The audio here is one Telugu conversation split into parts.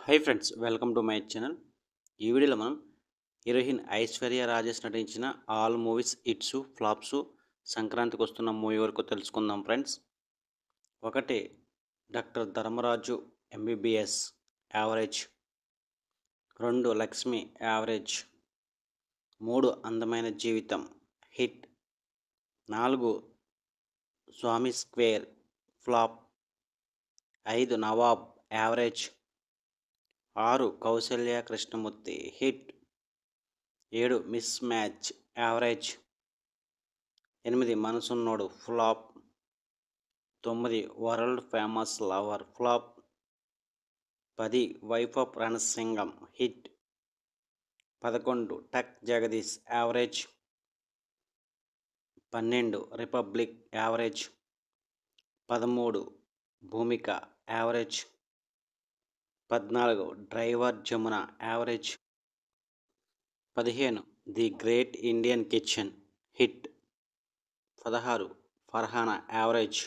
Hi friends, welcome to my channel. ఈ వీడియోలో మనం హీరోయిన్ ఐశ్వర్య రాజేష్ నటించిన ఆల్ మూవీస్ హిట్స్ ఫ్లాప్స్ సంక్రాంతికి వస్తున్న మూవీ వరకు తెలుసుకుందాం ఫ్రెండ్స్. ఒకటి doctor Dharmaraju MBBS average, 2 Lakshmi average, 3 అందమైన జీవితం hit, 4 Swami square flop, 5 Nawab average, 6 Kousalya Krishnamurthy hit, 7 miss match average, 8 Manasunnodu flop, 9 world famous lover flop, 10 wife of Ranasingam hit, 11 tuck Jagadish average, 12 republic average, 13 Bhoomika average, 14 driver Jamuna average, 15 the great Indian kitchen hit, 16 Farhana average,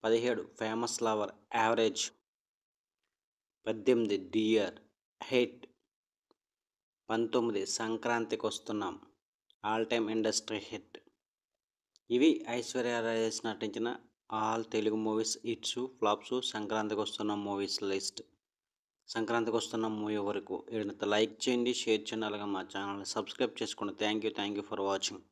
17 famous lover average, 18 dear hit, 19 సంక్రాంతికి వస్తున్నాం ఆల్ టైమ్ ఇండస్ట్రీ హిట్. ఇవి ఐశ్వర్య రాజేష్ నటించిన all Telugu movies hits flops సంక్రాంతికి వస్తున్న మూవీస్ లిస్ట్. సంక్రాంతికి వస్తున్న మూవీ వరకు లైక్ చేయండి, షేర్ చేయండి, అలాగే మా ఛానల్ని సబ్స్క్రైబ్ చేసుకోండి. Thank you for watching.